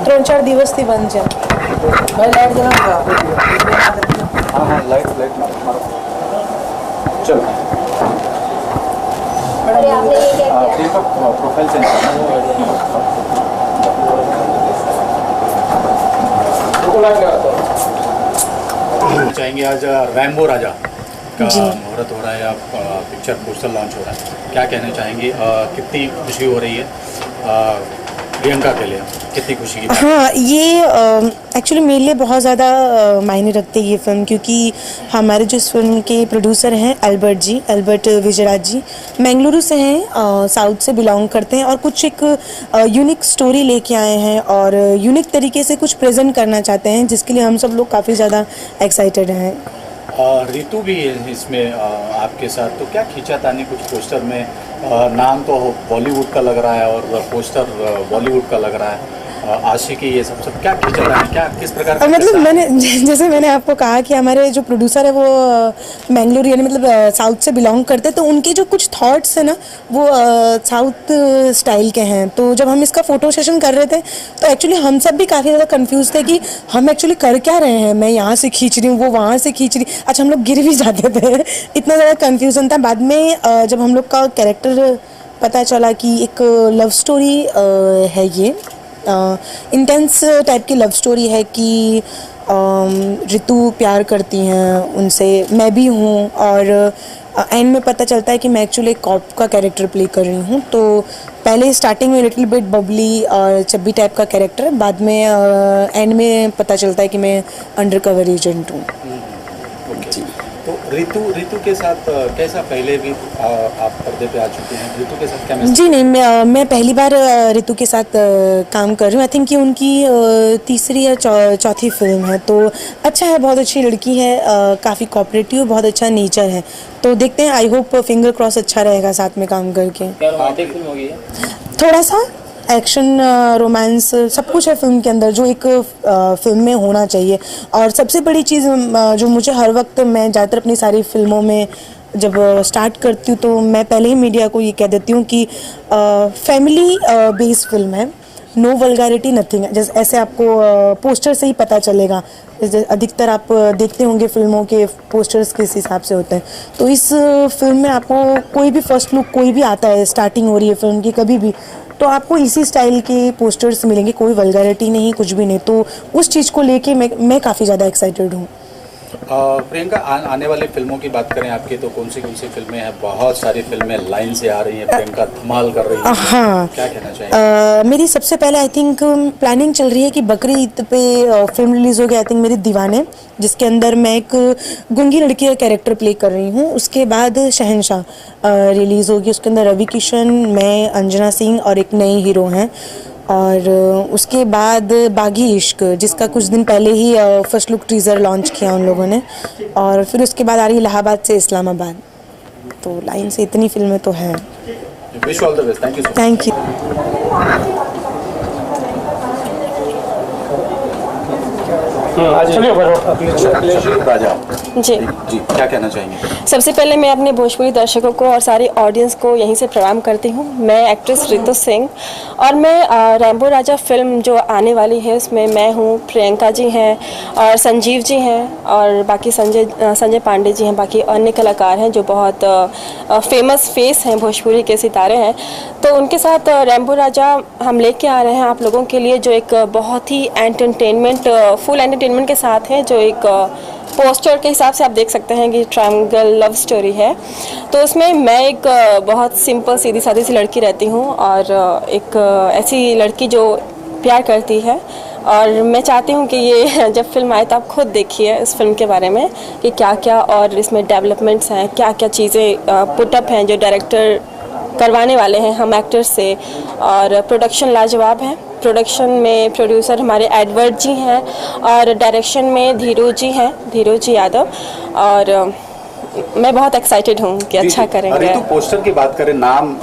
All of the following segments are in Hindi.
ત્રણ ચાર દિવસથી બંધ છે. લાઈટ મારો. ચલો प्रोफाइल चेंज चाहेंगे. आज रैम्बो राजा का मुहूर्त हो रहा है, आप पिक्चर पोस्टर लॉन्च हो रहा है, क्या कहना चाहेंगे? कितनी खुशी हो रही है प्रियंका के लिए, कितनी खुशी की? हाँ, ये एक्चुअली मेरे लिए बहुत ज़्यादा मायने रखते हैं ये फ़िल्म, क्योंकि हमारे जो इस फिल्म के प्रोड्यूसर हैं अल्बर्ट विजयराज जी मैंगलुरु से हैं, साउथ से बिलोंग करते हैं और कुछ एक यूनिक स्टोरी लेके आए हैं और यूनिक तरीके से कुछ प्रेजेंट करना चाहते हैं, जिसके लिए हम सब लोग काफ़ी ज़्यादा एक्साइटेड हैं. रितु भी इसमें आपके साथ, तो क्या खींचातानी कुछ पोस्टर में? नाम तो बॉलीवुड का लग रहा है और पोस्टर बॉलीवुड का लग रहा है, आशिकी, ये सब क्या खींचातानी, क्या किस प्रकार का? मतलब जैसे मैंने आपको कहा कि हमारे जो प्रोड्यूसर है वो मैंगलोर यानी मतलब साउथ से बिलोंग करते हैं, तो उनके जो कुछ थॉट्स हैं ना वो साउथ स्टाइल के हैं. तो जब हम इसका फ़ोटो सेशन कर रहे थे तो एक्चुअली हम सब भी काफ़ी ज़्यादा कंफ्यूज थे कि हम एक्चुअली कर क्या रहे हैं. मैं यहाँ से खींच रही हूँ, वो वहाँ से खींच रही. अच्छा, हम लोग गिर भी जाते थे, इतना ज़्यादा कन्फ्यूज़न था. बाद में जब हम लोग का कैरेक्टर पता चला कि एक लव स्टोरी है, ये इंटेंस टाइप की लव स्टोरी है कि ऋतु प्यार करती हैं उनसे, मैं भी हूँ, और एंड में पता चलता है कि मैं एक्चुअली कॉप का कैरेक्टर प्ले कर रही हूँ. तो पहले स्टार्टिंग में लिटिल बिट बबली और चब्बी टाइप का कैरेक्टर, बाद में एंड में पता चलता है कि मैं अंडर कवर एजेंट हूँ. तो ऋतु के साथ कैसा, पहले भी आप पर्दे पे आ चुके हैं, ऋतु के साथ क्या? जी नहीं, मैं पहली बार ऋतु के साथ काम कर रही हूँ. आई थिंक कि उनकी तीसरी या चौथी फिल्म है. तो अच्छा है, बहुत अच्छी लड़की है, काफ़ी कोऑपरेटिव, बहुत अच्छा नेचर है. तो देखते हैं, आई होप फिंगर क्रॉस अच्छा रहेगा साथ में काम करके. रोमांटिक फिल्म होगी है? थोड़ा सा एक्शन, रोमांस, सब कुछ है फिल्म के अंदर जो एक फिल्म में होना चाहिए. और सबसे बड़ी चीज़ जो मुझे हर वक्त, मैं ज़्यादातर अपनी सारी फिल्मों में जब स्टार्ट करती हूँ तो मैं पहले ही मीडिया को ये कह देती हूँ कि फैमिली बेस्ड फिल्म है, नो वल्गैरिटी, नथिंग. जैसे ऐसे आपको पोस्टर से ही पता चलेगा, अधिकतर आप देखते होंगे फिल्मों के पोस्टर्स किस हिसाब से होते हैं. तो इस फिल्म में आपको कोई भी फर्स्ट लुक कोई भी आता है, स्टार्टिंग हो रही है फिल्म की कभी भी, तो आपको इसी स्टाइल के पोस्टर्स मिलेंगे, कोई वल्गैरिटी नहीं, कुछ भी नहीं. तो उस चीज़ को लेके मैं काफ़ी ज़्यादा एक्साइटेड हूँ. प्रियंका, आने वाली फिल्मों की बात करें आपकी, तो कौन सी फिल्में हैं? बहुत सारी फिल्में लाइन से आ रही हैं, प्रियंका धमाल कर रही है. हाँ, क्या कहना चाहिए? मेरी सबसे पहले आई थिंक प्लानिंग चल रही है कि बकरी ईद पे फिल्म रिलीज़ होगी, आई थिंक मेरी दीवाने, जिसके अंदर मैं एक गूंगी लड़की का कैरेक्टर प्ले कर रही हूँ. उसके बाद शहंशाह रिलीज़ होगी, उसके अंदर रवि किशन, मैं, अंजना सिंह और एक नए हीरो हैं. और उसके बाद बागी इश्क, जिसका कुछ दिन पहले ही फर्स्ट लुक टीज़र लॉन्च किया उन लोगों ने. और फिर उसके बाद आ रही इलाहाबाद से इस्लामाबाद. तो लाइन से इतनी फिल्में तो हैं. Wish all the best. Thank you. Thank you. Raja ji, क्या कहना चाहेंगे? सबसे पहले मैं अपने भोजपुरी दर्शकों को और सारी ऑडियंस को यहीं से प्रणाम करती हूँ. मैं एक्ट्रेस रितु सिंह और मैं रैम्बो राजा फिल्म जो आने वाली है उसमें मैं हूँ, प्रियंका जी हैं और संजीव जी हैं और बाकी संजय पांडे जी हैं, बाकी अन्य कलाकार हैं जो बहुत फेमस फेस हैं, भोजपुरी के सितारे हैं. तो उनके साथ रैम्बो राजा हम लेके आ रहे हैं आप लोगों के लिए, जो एक बहुत ही एंटरटेनमेंट, फुल एंटरटेनमेंट के साथ है. जो एक पोस्टर के हिसाब से आप देख सकते हैं कि ट्रायंगल लव स्टोरी है. तो उसमें मैं एक बहुत सिंपल सीधी सादी सी लड़की रहती हूँ और एक ऐसी लड़की जो प्यार करती है. और मैं चाहती हूँ कि ये जब फिल्म आए तो आप खुद देखिए इस फिल्म के बारे में कि क्या क्या और इसमें डेवलपमेंट्स हैं, क्या क्या चीज़ें पुटअप हैं जो डायरेक्टर करवाने वाले हैं हम एक्टर्स से. और प्रोडक्शन लाजवाब है. प्रोडक्शन में प्रोड्यूसर हमारे एडवर्ड जी हैं और डायरेक्शन में धीरू जी हैं, धीरू जी यादव. और मैं बहुत एक्साइटेड हूँ कि अच्छा करेंगे. तो पोस्टर की बात करें, नाम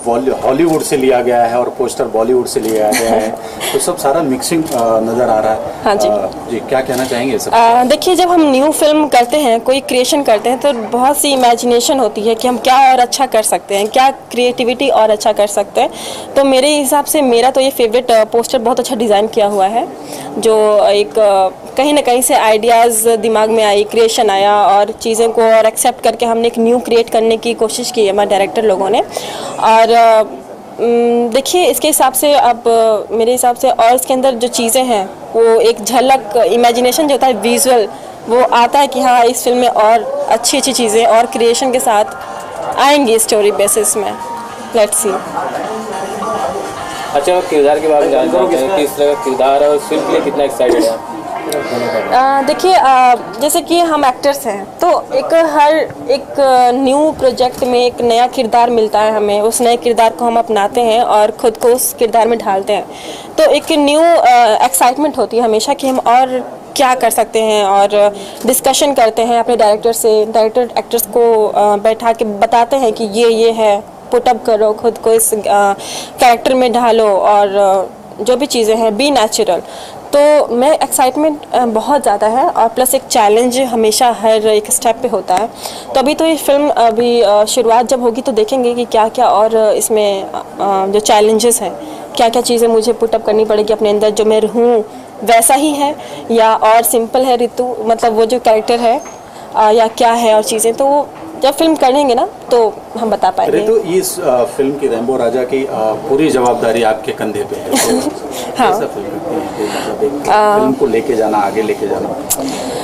हॉलीवुड से लिया गया है और पोस्टर बॉलीवुड से लिया गया है, तो सब सारा मिक्सिंग नज़र आ रहा है। हाँ जी। जी, क्या कहना चाहेंगे सब? देखिए, जब हम न्यू फिल्म करते हैं, कोई क्रिएशन करते हैं, तो बहुत सी इमेजिनेशन होती है कि हम क्या और अच्छा कर सकते हैं, क्या क्रिएटिविटी और अच्छा कर सकते हैं। तो मेरे हिसाब से मेरा तो ये फेवरेट पोस्टर बहुत अच्छा डिज़ाइन किया हुआ है, जो एक कहीं ना कहीं से आइडियाज़ दिमाग में आई, क्रिएशन आया और चीज़ें को और एक्सेप्ट करके हमने एक न्यू क्रिएट करने की कोशिश की है हमारे डायरेक्टर लोगों ने। और देखिए, इसके हिसाब से अब मेरे हिसाब से और इसके अंदर जो चीज़ें हैं वो एक झलक, इमेजिनेशन जो होता है, विजुअल, वो आता है कि हाँ, इस फिल्म में और अच्छी अच्छी चीज़ें और क्रिएशन के साथ आएंगी स्टोरी बेसिस में। Let's see. अच्छा, किरदार के बारे में जानना चाहते हैं, किस तरह का किरदार है और फिल्म के लिए कितना एक्साइटेड है? देखिए, जैसे कि हम एक्टर्स हैं, तो हर एक न्यू प्रोजेक्ट में एक नया किरदार मिलता है हमें, उस नए किरदार को हम अपनाते हैं और ख़ुद को उस किरदार में ढालते हैं। तो एक न्यू एक्साइटमेंट होती है हमेशा कि हम और क्या कर सकते हैं, और डिस्कशन करते हैं अपने डायरेक्टर से, डायरेक्टर एक्टर्स को बैठा के बताते हैं कि ये है, पुटअप करो, खुद को इस कैरेक्टर में ढालो और जो भी चीज़ें हैं, बी नेचुरल। तो मैं एक्साइटमेंट बहुत ज़्यादा है, और प्लस एक चैलेंज हमेशा हर एक स्टेप पे होता है। तो अभी तो ये फिल्म अभी शुरुआत जब होगी तो देखेंगे कि क्या क्या और इसमें जो चैलेंजेस हैं, क्या क्या चीज़ें मुझे पुटअप करनी पड़ेगी अपने अंदर, जो मैं हूँ वैसा ही है या और सिंपल है ऋतु, मतलब वो जो कैरेक्टर है या क्या है और चीज़ें। तो जब फिल्म करेंगे ना तो हम बता पाएंगे। तो इस फिल्म की रैम्बो राजा की पूरी जवाबदारी आपके कंधे पे है। हाँ। कैसा फील करती हैं कि मतलब एक फिल्म को लेके जाना, आगे लेके जाना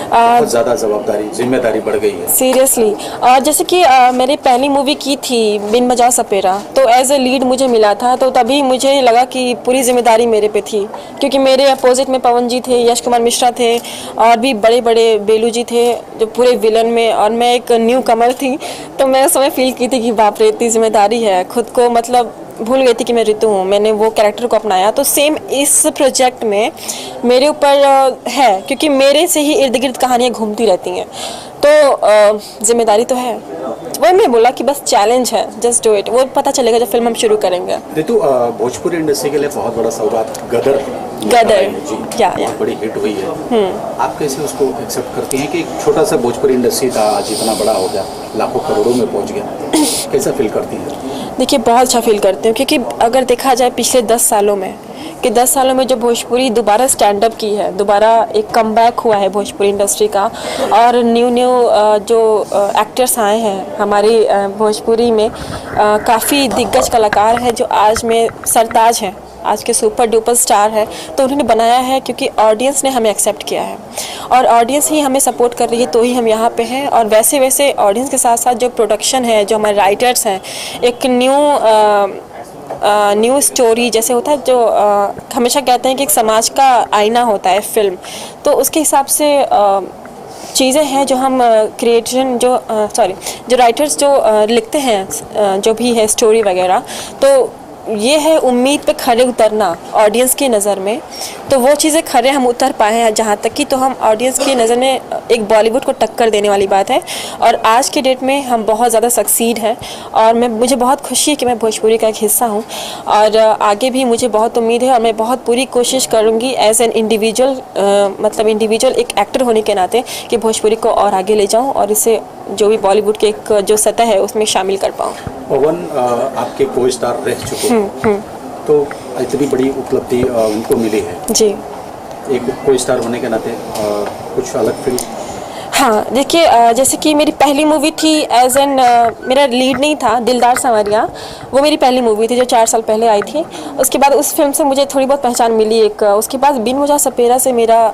बहुत ज़्यादा जवाबदारी, जिम्मेदारी बढ़ गई है। सीरियसली। और जैसे कि मेरी पहली मूवी की थी बिन बजाओ सपेरा, तो एज ए लीड मुझे मिला था, तो तभी मुझे लगा कि पूरी जिम्मेदारी मेरे पे थी, क्योंकि मेरे अपोजिट में पवन जी थे, यश कुमार मिश्रा थे, और भी बड़े बड़े बेलू जी थे जो पूरे विलन में, और मैं एक न्यू कमर थी। तो मैं उस समय फील की थी कि बाप रे, इतनी जिम्मेदारी है, खुद को मतलब भूल गई थी कि मैं ऋतु हूँ। मैंने वो कैरेक्टर को अपनाया। तो सेम इस प्रोजेक्ट में मेरे ऊपर है, क्योंकि मेरे से ही इर्द गिर्द कहानियाँ घूमती रहती हैं, तो जिम्मेदारी तो है। वही मैं बोला कि बस चैलेंज है, जस्ट डू इट। वो पता चलेगा जब फिल्म हम शुरू करेंगे। ऋतु, भोजपुरी इंडस्ट्री के लिए बहुत बड़ा सौगात गदर जी, या बहुत बड़ी हिट हुई है। आप कैसे उसको एक्सेप्ट करती हैं कि एक छोटा सा भोजपुरी इंडस्ट्री था, आज इतना बड़ा हो गया, लाखों करोड़ों में पहुंच गया? कैसा फील करती हैं? देखिए, बहुत अच्छा फील करते हैं, क्योंकि अगर देखा जाए पिछले 10 सालों में, कि 10 सालों में जो भोजपुरी दोबारा स्टैंड अप की है, दोबारा एक कमबैक हुआ है भोजपुरी इंडस्ट्री का, और न्यू जो एक्टर्स आए हैं हमारी भोजपुरी में, काफ़ी दिग्गज कलाकार हैं जो आज में सरताज हैं, आज के सुपर डुपर स्टार है। तो उन्होंने बनाया है क्योंकि ऑडियंस ने हमें एक्सेप्ट किया है, और ऑडियंस ही हमें सपोर्ट कर रही है, तो ही हम यहाँ पे हैं। और वैसे वैसे ऑडियंस के साथ साथ जो प्रोडक्शन है, जो हमारे राइटर्स हैं, एक न्यू स्टोरी जैसे होता है, जो हमेशा कहते हैं कि एक समाज का आईना होता है फिल्म, तो उसके हिसाब से चीज़ें हैं जो हम क्रिएशन जो राइटर्स जो लिखते हैं, जो भी है स्टोरी वगैरह, तो ये है उम्मीद पे खरे उतरना ऑडियंस की नज़र में। तो वो चीज़ें खरे हम उतर पाए हैं जहाँ तक कि, तो हम ऑडियंस की नज़र में एक बॉलीवुड को टक्कर देने वाली बात है। और आज के डेट में हम बहुत ज़्यादा सक्सीड हैं, और मुझे बहुत खुशी है कि मैं भोजपुरी का एक हिस्सा हूँ, और आगे भी मुझे बहुत उम्मीद है, और मैं बहुत पूरी कोशिश करूँगी एज एन इंडिविजुअल, मतलब इंडिविजुअल एक एक्टर होने के नाते, कि भोजपुरी को और आगे ले जाऊँ और इसे जो भी बॉलीवुड के एक जो सतह है उसमें शामिल कर पाऊँ। पवन आपके को स्टार रह चुके हैं, तो इतनी बड़ी उपलब्धि उनको मिली है जी, एक को स्टार होने के नाते कुछ अलग फील? हाँ, देखिए, जैसे कि मेरी पहली मूवी थी एज एन, मेरा लीड नहीं था, दिलदार संवरिया, वो मेरी पहली मूवी थी जो 4 साल पहले आई थी। उसके बाद उस फिल्म से मुझे थोड़ी बहुत पहचान मिली एक। उसके बाद बिन बजाओ सपेरा से मेरा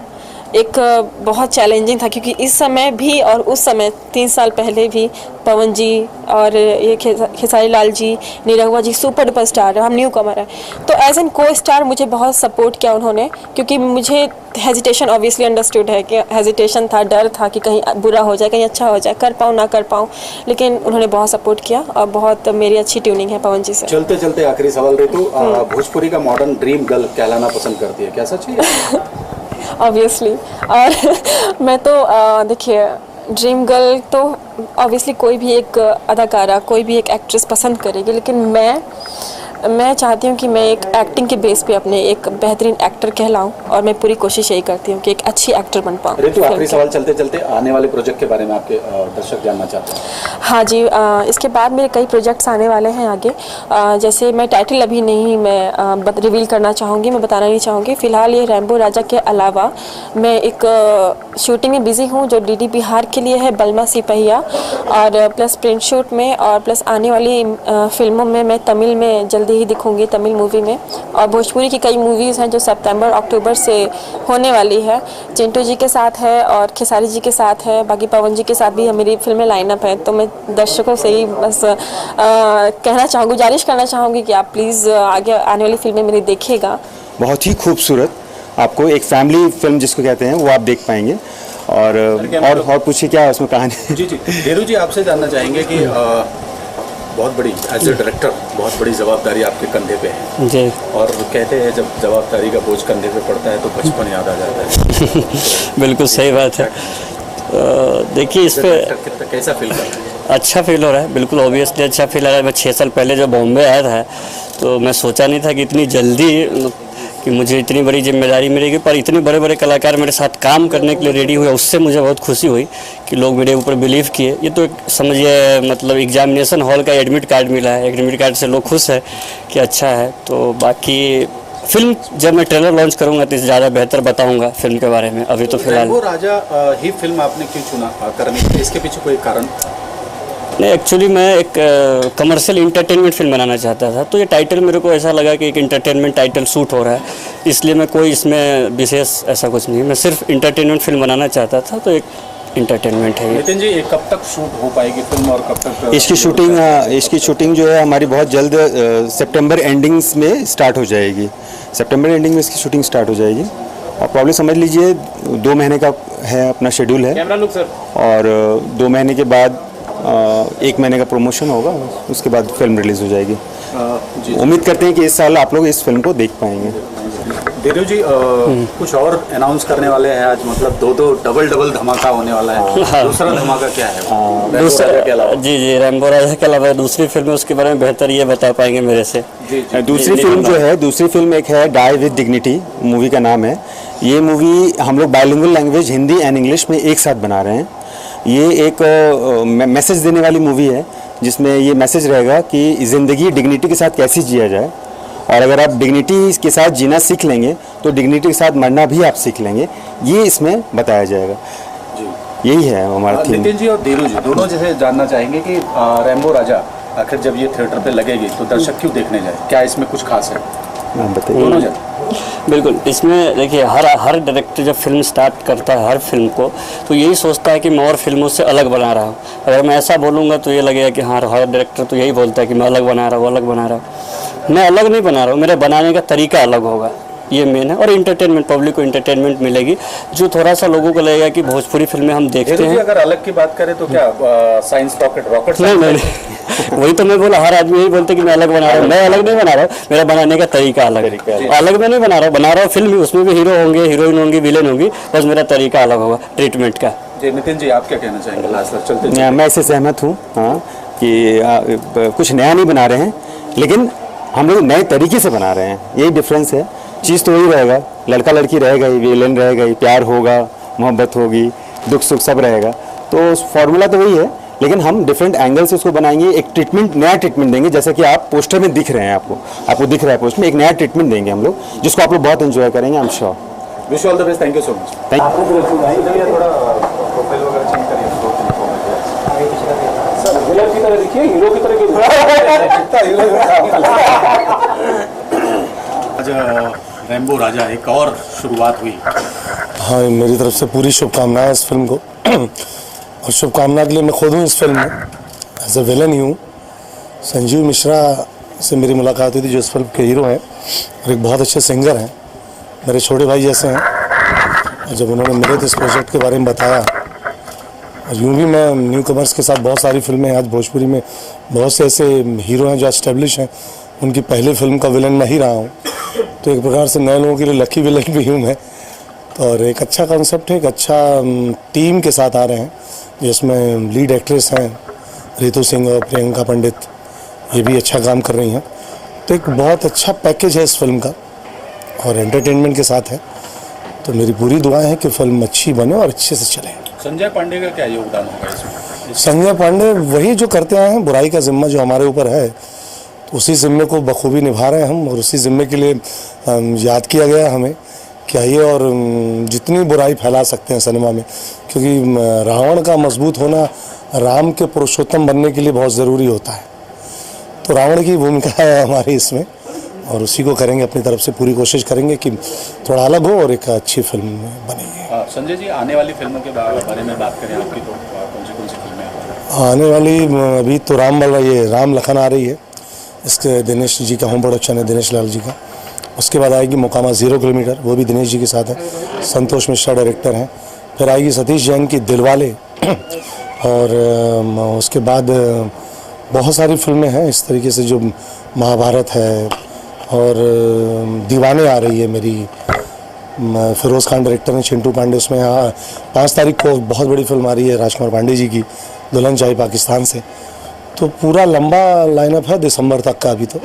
एक बहुत चैलेंजिंग था, क्योंकि इस समय भी और उस समय 3 साल पहले भी पवन जी और ये खेसारी लाल जी, निरहुआ जी सुपर डुपर स्टार है, हम न्यू कमर है। तो एज एन को स्टार मुझे बहुत सपोर्ट किया उन्होंने, क्योंकि मुझे हेजिटेशन ऑब्वियसली अंडरस्टूड है कि हेजिटेशन था, डर था कि कहीं बुरा हो जाए, कहीं अच्छा हो जाए, कर पाऊँ ना कर पाऊँ, लेकिन उन्होंने बहुत सपोर्ट किया और बहुत मेरी अच्छी ट्यूनिंग है पवन जी से। चलते चलते आखिरी सवाल ऋतु, भोजपुरी का मॉडर्न ड्रीम गर्ल कहलाना पसंद करती है, क्या सच है? ऑब्वियसली। और मैं तो देखिए, ड्रीम गर्ल तो ऑब्वियसली कोई भी एक अदाकारा, कोई भी एक एक्ट्रेस पसंद करेगी, लेकिन मैं चाहती हूँ कि मैं एक एक्टिंग के बेस पे अपने एक बेहतरीन एक्टर कहलाऊँ, और मैं पूरी कोशिश यही करती हूँ कि एक अच्छी एक्टर बन पाऊँ। ऋतु, आखिरी सवाल चलते चलते आने वाले प्रोजेक्ट के बारे में आपके दर्शक जानना चाहते हैं। हाँ जी, इसके बाद मेरे कई प्रोजेक्ट्स आने वाले हैं आगे। जैसे मैं टाइटल अभी नहीं मैं रिवील करना चाहूँगी, मैं बताना नहीं चाहूँगी। फ़िलहाल ये रैम्बो राजा के अलावा मैं एक शूटिंग में बिज़ी हूँ जो डीडी बिहार के लिए है, बलमा सिपहिया, और प्लस प्रिंट शूट में, और प्लस आने वाली फिल्मों में मैं तमिल में जल्दी ही दिखूंगी, तमिल मूवी में, और भोजपुरी की कई मूवीज़ हैं जो सितंबर अक्टूबर से होने वाली है। चिंटू जी के साथ है और खेसारी जी के साथ है, बाकी पवन जी के साथ भी मेरी फिल्में लाइनअप है। तो मैं दर्शकों से ही बस कहना चाहूँगी, गुजारिश करना चाहूँगी कि आप प्लीज़ आगे आने वाली फिल्में मेरी देखिएगा। बहुत ही खूबसूरत, आपको एक फैमिली फिल्म जिसको कहते हैं वो आप देख पाएंगे। और पूछिए क्या है उसमें कहानी। जी, धीरू जी, आपसे जानना चाहेंगे कि बहुत बड़ी एज ए डायरेक्टर बहुत बड़ी जवाबदारी आपके कंधे पे है जी, और कहते हैं जब जवाबदारी का बोझ कंधे पे पड़ता है तो बचपन याद आ जाता है। बिल्कुल सही बात है। देखिए, इस पे कैसा फील कर रहे हैं? अच्छा फील हो रहा है, बिल्कुल ऑब्वियसली अच्छा फील हो रहा है। मैं 6 साल पहले जब बॉम्बे आया था तो मैं सोचा नहीं था कि इतनी जल्दी कि मुझे इतनी बड़ी जिम्मेदारी मिलेगी, पर इतने बड़े बड़े कलाकार मेरे साथ काम करने के लिए रेडी हुए, उससे मुझे बहुत खुशी हुई कि लोग मेरे ऊपर बिलीव किए। ये तो एक समझिए मतलब एग्जामिनेशन हॉल का एडमिट कार्ड मिला है, एडमिट कार्ड से लोग खुश है कि अच्छा है। तो बाकी फिल्म जब मैं ट्रेलर लॉन्च करूंगा तो ज़्यादा बेहतर बताऊंगा फिल्म के बारे में। अभी तो फिलहाल रैम्बो राजा ही फिल्म आपने क्यों चुना करने के लिए? इसके पीछे कोई कारण? नहीं, एक्चुअली मैं एक कमर्शियल इंटरटेनमेंट फिल्म बनाना चाहता था, तो ये टाइटल मेरे को ऐसा लगा कि एक इंटरटेनमेंट टाइटल सूट हो रहा है, इसलिए मैं कोई इसमें विशेष ऐसा कुछ नहीं, मैं सिर्फ इंटरटेनमेंट फिल्म बनाना चाहता था, तो एक इंटरटेनमेंट है। नितिन जी, कब तक शूट हो पाएगी फिल्म और कब तक इसकी शूटिंग जो है हमारी बहुत जल्द सितंबर एंडिंग्स में स्टार्ट हो जाएगी। सितंबर एंडिंग में इसकी शूटिंग स्टार्ट हो जाएगी और प्रॉब्लम समझ लीजिए 2 महीने का है अपना शेड्यूल है। Camera look sir. और 2 महीने के बाद 1 महीने का प्रमोशन होगा, उसके बाद फिल्म रिलीज़ हो जाएगी। उम्मीद करते हैं कि इस साल आप लोग इस फिल्म को देख पाएंगे। धीरू जी, कुछ और अनाउंस करने वाले हैं आज, मतलब दो डबल धमाका होने वाला है। हाँ। दूसरा धमाका क्या है? जी, रैम्बो राजा के अलावा दूसरी फिल्म है, उसके बारे में बेहतर ये बता पाएंगे मेरे से। दूसरी फिल्म एक है डाई विद डिग्निटी, मूवी का नाम है। ये मूवी हम लोग bilingual language Hindi and English में एक साथ बना रहे हैं। ये एक मैसेज देने वाली मूवी है जिसमें ये मैसेज रहेगा कि ज़िंदगी डिग्निटी के साथ कैसे जिया जाए, और अगर आप डिग्निटी के साथ जीना सीख लेंगे तो डिग्निटी के साथ मरना भी आप सीख लेंगे, ये इसमें बताया जाएगा। यही है हमारा थीम। नितिन जी और धीरू जी दोनों जैसे जानना चाहेंगे कि रैम्बो राजा आखिर जब ये थिएटर पे लगेगी तो दर्शक क्यों देखने जाए, क्या इसमें कुछ खास है? बताइए। दोनों जन। बिल्कुल, इसमें देखिए हर डायरेक्टर जब फिल्म स्टार्ट करता है हर फिल्म को तो यही सोचता है कि मैं और फिल्मों से अलग बना रहा हूँ। अगर मैं ऐसा बोलूँगा तो ये लगेगा कि हाँ, हर डायरेक्टर तो यही बोलता है कि मैं अलग बना रहा हूँ। मैं अलग नहीं बना रहा हूँ, मेरे बनाने का तरीका अलग होगा, ये मेन है। और इंटरटेनमेंट, पब्लिक को इंटरटेनमेंट मिलेगी, जो थोड़ा सा लोगों को लगेगा कि भोजपुरी फिल्में हम देखते हैं। अगर अलग की बात करें तो क्या साइंस रॉकेट नहीं, वही तो मैं बोला, हर आदमी यही बोलते कि मैं अलग बना रहा हूँ। मैं अलग नहीं बना रहा हूँ, मेरा बनाने का तरीका अलग है। अलग मैं नहीं बना रहा हूँ फिल्म, उसमें भी हीरो होंगे, हीरोइन होंगी, विलेन होंगी, बस मेरा तरीका अलग होगा ट्रीटमेंट का। नितिन जी, आप क्या कहना चाहेंगे लास्ट चलते? मैं इससे सहमत हूँ, हाँ, कि कुछ नया नहीं बना रहे हैं, लेकिन हम लोग नए तरीके से बना रहे हैं, यही डिफरेंस है। चीज़ तो वही रहेगा, लड़का लड़की रहेगा ही, विलेन रहेगा ही, प्यार होगा, मोहब्बत होगी, दुख सुख सब रहेगा, तो फॉर्मूला तो वही है, लेकिन हम डिफरेंट एंगल से उसको बनाएंगे। एक ट्रीटमेंट, नया ट्रीटमेंट देंगे, जैसा कि आप पोस्टर में दिख रहे हैं, आपको दिख रहा है पोस्टर में, एक नया ट्रीटमेंट देंगे हम लोग, जिसको आप लोग बहुत एंजॉय करेंगे, I am sure. Wish all the best, thank you so much. आज रैम्बो राजा एक और शुरुआत हुई। हाँ, मेरी तरफ से पूरी शुभकामनाएं इस फिल्म को और शुभकामना के लिए मैं खुद हूँ इस फिल्म में, एज ए विलन ही हूँ। संजीव मिश्रा से मेरी मुलाकात हुई थी, जो इस फिल्म के हीरो हैं और एक बहुत अच्छे सिंगर हैं, मेरे छोटे भाई जैसे हैं। और जब उन्होंने मेरे तो इस प्रोजेक्ट के बारे में बताया, और यूँ भी मैं न्यू कमर्स के साथ बहुत सारी फिल्में हैं, आज भोजपुरी में बहुत से ऐसे हीरो हैं जो एस्टेब्लिश हैं, उनकी पहली फिल्म का विलन मैं ही रहा हूँ, तो एक प्रकार से नए लोगों के लिए लकी विलन भी हूँ मैं। तो और एक अच्छा कॉन्सेप्ट है, एक अच्छा टीम के साथ आ रहे हैं, जिसमें लीड एक्ट्रेस हैं रितु सिंह और प्रियंका पंडित, ये भी अच्छा काम कर रही हैं। तो एक बहुत अच्छा पैकेज है इस फिल्म का और एंटरटेनमेंट के साथ है। तो मेरी पूरी दुआएं हैं कि फिल्म अच्छी बने और अच्छे से चले। संजय पांडे का क्या योगदान होगा इसमें? संजय पांडे वही जो करते आए हैं, बुराई का जिम्मा जो हमारे ऊपर है, तो उसी जिम्मे को बखूबी निभा रहे हैं हम, और उसी जिम्मे के लिए याद किया गया हमें कि आइए और जितनी बुराई फैला सकते हैं सिनेमा में, क्योंकि रावण का मजबूत होना राम के पुरुषोत्तम बनने के लिए बहुत ज़रूरी होता है। तो रावण की भूमिका है हमारी इसमें, और उसी को करेंगे, अपनी तरफ से पूरी कोशिश करेंगे कि थोड़ा अलग हो और एक अच्छी फिल्म बनेगी। संजय जी, आने वाली फिल्मों के बारे में बात करें आपकी, तो कौन सी फिल्में आने वाली? अभी तो राम लखन आ रही है, इसके दिनेश जी का होम प्रोडक्शन है, दिनेश लाल जी का। उसके बाद आएगी मुकामा 0 किलोमीटर, वो भी दिनेश जी के साथ है, संतोष मिश्रा डायरेक्टर हैं। फिर आएगी सतीश जैन की दिलवाले, और उसके बाद बहुत सारी फिल्में हैं इस तरीके से, जो महाभारत है, और दीवाने आ रही है मेरी, फिरोज़ खान डायरेक्टर हैं, चिंटू पांडे उसमें। 5 तारीख को बहुत बड़ी फिल्म आ रही है राजकुमार पांडे जी की, दुल्हन चाहिए पाकिस्तान से। तो पूरा लंबा लाइनअप है दिसंबर तक का अभी तो,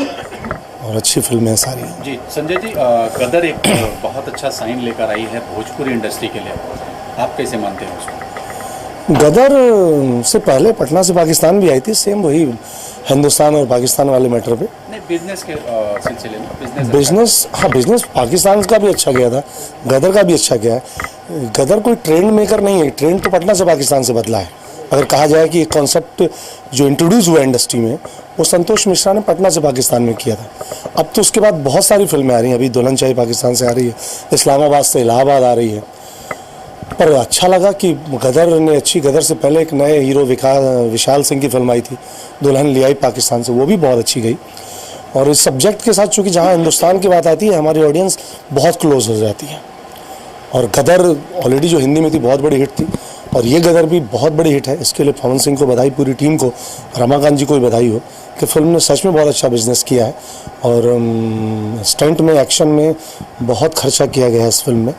और अच्छी फिल्में हैं सारी। जी संजय जी, गदर एक बहुत अच्छा साइन लेकर आई है भोजपुरी इंडस्ट्री के लिए, आप कैसे मानते हैं उसको? गदर से पहले पटना से पाकिस्तान भी आई थी, सेम वही हिंदुस्तान और पाकिस्तान वाले मैटर पे। नहीं, बिजनेस के सिलसिले में बिजनेस, हाँ बिजनेस पाकिस्तान का भी अच्छा गया था, गदर का भी अच्छा गया है। गदर कोई ट्रेंड मेकर नहीं है, ट्रेंड तो पटना से पाकिस्तान से बदला है। अगर कहा जाए कि कॉन्सेप्ट जो इंट्रोड्यूस हुआ इंडस्ट्री में, वो संतोष मिश्रा ने पटना से पाकिस्तान में किया था। अब तो उसके बाद बहुत सारी फिल्में आ रही हैं, अभी दुल्हन चाहिए पाकिस्तान से आ रही है, इस्लामाबाद से इलाहाबाद आ रही है। पर अच्छा लगा कि गदर ने अच्छी, गदर से पहले एक नए हीरो विशाल सिंह की फिल्म आई थी, दुल्हन ले आई पाकिस्तान से, वो भी बहुत अच्छी गई। और इस सब्जेक्ट के साथ चूँकि जहाँ हिंदुस्तान की बात आती है, हमारी ऑडियंस बहुत क्लोज हो जाती है। और गदर ऑलरेडी जो हिंदी में थी बहुत बड़ी हिट थी, और ये गदर भी बहुत बड़ी हिट है। इसके लिए पवन सिंह को बधाई, पूरी टीम को, रमाकांत जी को भी बधाई हो कि फिल्म ने सच में बहुत अच्छा बिजनेस किया है। और स्टंट में, एक्शन में बहुत खर्चा किया गया है इस फिल्म में,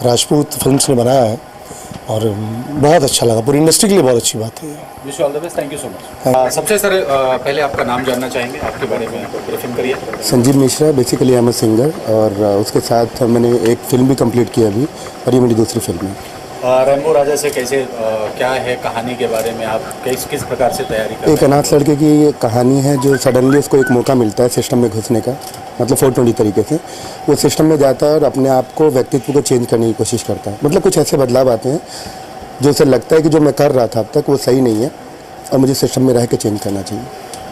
राजपूत फिल्म्स ने बनाया है, और बहुत अच्छा लगा, पूरी इंडस्ट्री के लिए बहुत अच्छी बात है। Wish all the best, thank you so much. सबसे सर पहले आपका नाम जानना चाहेंगे, आपके बारे में ब्रीफिंग करिए। Sanjeev Mishra, basically I am a singer, और उसके साथ मैंने एक फिल्म भी कंप्लीट की अभी, और ये मेरी दूसरी फिल्म है। रैम्बो राजा से कैसे, क्या है कहानी के बारे में, आप किस प्रकार से तैयारी कर रहे हैं? एक अनाथ लड़के की ये कहानी है, जो सडनली उसको एक मौका मिलता है सिस्टम में घुसने का, मतलब 420 तरीके से वो सिस्टम में जाता है और अपने आप को, व्यक्तित्व को चेंज करने की कोशिश करता है। मतलब कुछ ऐसे बदलाव आते हैं जो उसे लगता है कि जो मैं कर रहा था अब तक वो सही नहीं है, और मुझे सिस्टम में रह के चेंज करना चाहिए।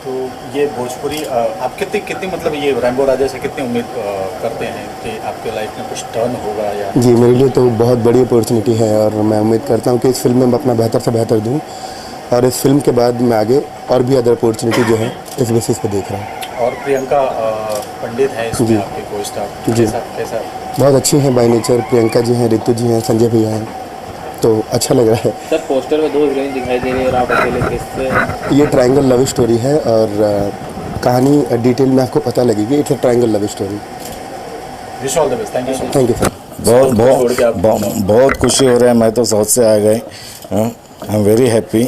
तो ये भोजपुरी, आप कितनी मतलब ये रैम्बो राजा से कितनी उम्मीद करते हैं कि आपके लाइफ में कुछ टर्न होगा? या जी, मेरे लिए तो बहुत बड़ी अपॉर्चुनिटी है, और मैं उम्मीद करता हूँ कि इस फिल्म में मैं अपना बेहतर से बेहतर दूँ, और इस फिल्म के बाद मैं आगे और भी अदर अपॉर्चुनिटी जो है इस बेसिस पे देख रहा हूँ। और प्रियंका पंडित है इसमें आपके को स्टार, जी कैसा? बहुत अच्छी हैं बाय नेचर, प्रियंका जी हैं, रितु जी हैं, संजय भैया हैं, तो अच्छा लग रहा है। सर पोस्टर में 2 हीरोइन दिखाई दे रही है और आप अकेले, किससे? ये ट्रायंगल लव स्टोरी है, और कहानी डिटेल में आपको पता लगेगी। It's a triangle love story. Wish all the best, thank you so much. Thank you sir. बहुत खुशी हो रहा है, मैं तो साउथ से आ गए, I am very happy.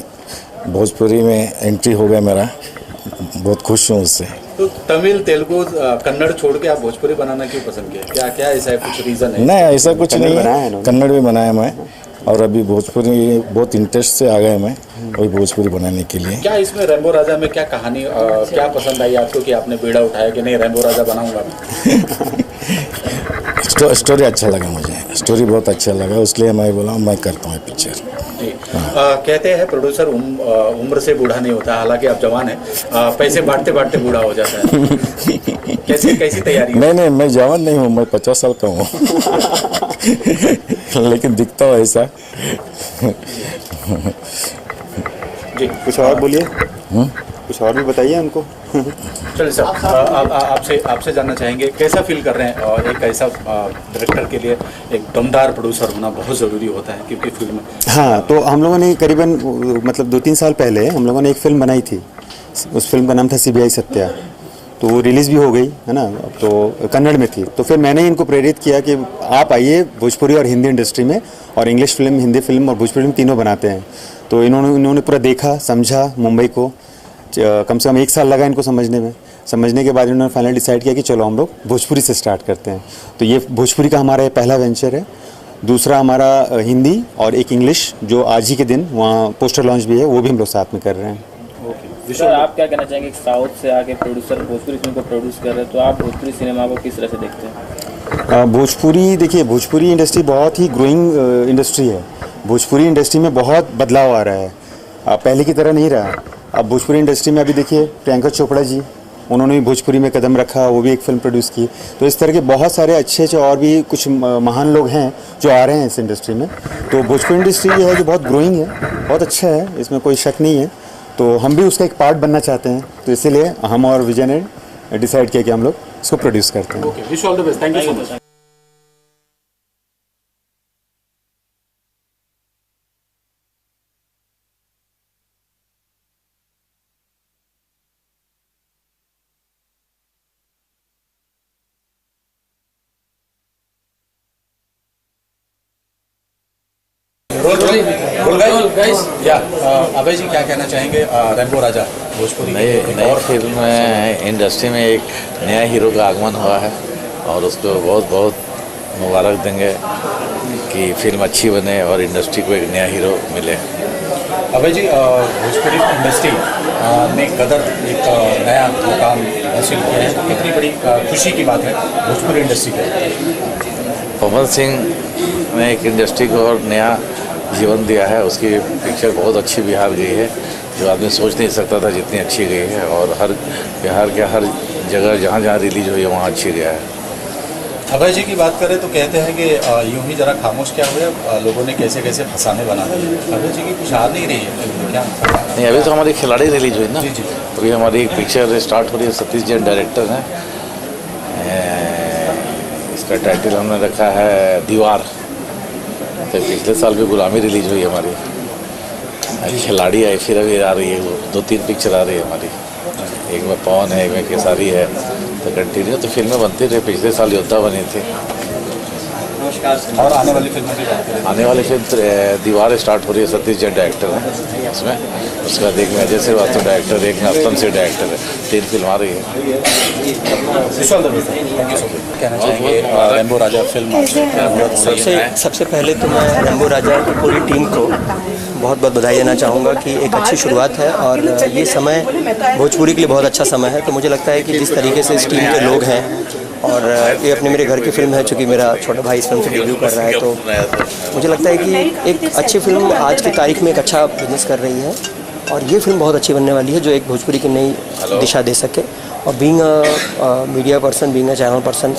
Bhojpuri में एंट्री हो गया मेरा, बहुत खुश हूँ उससे। तो तमिल, तेलुगु, कन्नड़ छोड़ के आप भोजपुरी बनाना क्यों पसंद किया? क्या ऐसा है, कुछ रीज़न है? नहीं, ऐसा कुछ नहीं है, कन्नड़ भी बनाया मैं, और अभी भोजपुरी बहुत इंटरेस्ट से आ गए मैं वही भोजपुरी बनाने के लिए। क्या इसमें रैम्बो राजा में क्या कहानी, क्या पसंद आई आपको कि आपने बेड़ा उठाया कि नहीं रैम्बो राजा बनाऊंगा? स्टोरी अच्छा लगा मुझे, स्टोरी बहुत अच्छा लगा, इसलिए मैं बोला मैं करता हूँ पिक्चर। कहते हैं प्रोड्यूसर उम्र से बूढ़ा नहीं होता, हालांकि आप जवान हैं, पैसे बांटते बांटते बूढ़ा हो जाता है। कैसी तैयारी? नहीं, मैं जवान नहीं हूँ, मैं 50 साल का हूँ। लेकिन दिखता हूँ ऐसा। जी कुछ और बोलिए, कुछ और भी बताइए उनको। चलिए सर, आपसे जानना चाहेंगे कैसा फील कर रहे हैं, और एक ऐसा डायरेक्टर के लिए एक दमदार प्रोड्यूसर होना बहुत ज़रूरी होता है, क्योंकि फिल्म। हाँ, तो हम लोगों ने करीबन मतलब 2-3 साल पहले हम लोगों ने एक फ़िल्म बनाई थी, उस फिल्म का नाम था CBI सत्या। तो वो रिलीज़ भी हो गई है ना, तो कन्नड़ में थी। तो फिर मैंने इनको प्रेरित किया कि आप आइए भोजपुरी और हिंदी इंडस्ट्री में, और इंग्लिश फिल्म, हिंदी फिल्म और भोजपुरी फिल्म तीनों बनाते हैं। तो इन्होंने पूरा देखा, समझा मुंबई को, कम से कम 1 साल लगा इनको समझने में। समझने के बाद इन्होंने फाइनल डिसाइड किया कि चलो हम लोग भोजपुरी से स्टार्ट करते हैं। तो ये भोजपुरी का हमारा ये पहला वेंचर है। दूसरा हमारा हिंदी और एक इंग्लिश, जो आज ही के दिन वहाँ पोस्टर लॉन्च भी है, वो भी हम लोग साथ में कर रहे हैं। सर, आप क्या कहना चाहेंगे, साउथ से आके प्रोड्यूसर भोजपुरी फिल्म को प्रोड्यूस कर रहे हैं, तो आप भोजपुरी सिनेमा को किस तरह से देखते हैं? भोजपुरी, देखिए भोजपुरी इंडस्ट्री बहुत ही ग्रोइंग इंडस्ट्री है। भोजपुरी इंडस्ट्री में बहुत बदलाव आ रहा है, पहले की तरह नहीं रहा। अब भोजपुरी इंडस्ट्री में अभी देखिए प्रियंका चोपड़ा जी, उन्होंने भी भोजपुरी में कदम रखा, वो भी एक फ़िल्म प्रोड्यूस की। तो इस तरह के बहुत सारे अच्छे और भी कुछ महान लोग हैं जो आ रहे हैं इस इंडस्ट्री में। तो भोजपुरी इंडस्ट्री जो है जो बहुत ग्रोइंग है, बहुत अच्छा है, इसमें कोई शक नहीं है। तो हम भी उसका एक पार्ट बनना चाहते हैं, तो इसीलिए हम और विजय ने डिसाइड किया कि हम लोग इसको प्रोड्यूस करते हैं। Okay, wish all the best, thank you so much. Abhay ji क्या कहना चाहेंगे, रैम्बो राजा भोजपुरी नई फिल्म में इंडस्ट्री में एक नया हीरो का आगमन हुआ है, और उसको बहुत बहुत मुबारक देंगे कि फिल्म अच्छी बने और इंडस्ट्री को एक नया हीरो मिले। अभय जी, भोजपुरी इंडस्ट्री ने गदर एक नया मुकाम हासिल किया है, कितनी बड़ी खुशी की बात है भोजपुरी इंडस्ट्री के। कमल सिंह ने एक इंडस्ट्री को और नया जीवन दिया है। उसकी पिक्चर बहुत अच्छी बिहार गई है, जो आदमी सोच नहीं सकता था जितनी अच्छी गई है, और हर बिहार के हर जगह जहाँ जहाँ रिलीज हुई है वहाँ अच्छी गया है। अभय जी की बात करें तो कहते हैं कि यूं ही जरा खामोश क्या हुए, लोगों ने कैसे कैसे फंसाने बना दिए। अभय जी की कुछ आ नहीं रही है क्या? नहीं, अभी तो हमारी खिलाड़ी रिलीज हुई ना। जी जी। अभी हमारी एक पिक्चर स्टार्ट हो रही है, सतीश जैन डायरेक्टर हैं। इसका टाइटल हमने रखा है दीवार। तो पिछले साल भी गुलामी रिलीज हुई हमारी, खिलाड़ी आई, फिर अभी आ रही है, वो 2-3 पिक्चर आ रही है हमारी। एक में पवन है, एक में केसारी है, तो कंटिन्यू तो फिल्में बनती रही। पिछले साल योद्धा बनी थी। और आने वाली फिल्मों की बात करें? आने वाली फिल्म दीवार स्टार्ट हो रही है, सतीश जैन डायरेक्टर है उसमें। उसके बाद एक में अजय श्रीवास्तव डायरेक्टर, एक में असलम से डायरेक्टर है। 3 फिल्म आ रही है। कहना चाहेंगे रैम्बो राजा फिल्म? सबसे पहले तो मैं रैम्बो राजा की पूरी टीम को बहुत बहुत बधाई देना चाहूँगा कि एक अच्छी शुरुआत है, और ये समय भोजपुरी के लिए बहुत अच्छा समय है। तो मुझे लगता है कि जिस तरीके से इस टीम के लोग हैं, और ये अपने मेरे घर की फिल्म है, चूँकि मेरा छोटा भाई इस फिल्म से डेब्यू कर रहा है, तो मुझे लगता है कि एक अच्छी फिल्म आज की तारीख में एक अच्छा बिजनेस कर रही है, और ये फिल्म बहुत अच्छी बनने वाली है, जो एक भोजपुरी की नई दिशा दे सके। और being media person, being channel person,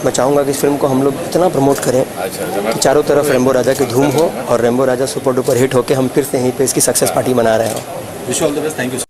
मैं चाहूँगा कि इस फिल्म को हम लोग इतना प्रमोट करें कि चारों तरफ रैम्बो राजा की धूम हो, और रैम्बो राजा सुपर डुपर हिट होकर हम फिर से यहीं पे इसकी सक्सेस पार्टी मना रहे हो। Wish all the best, thank you.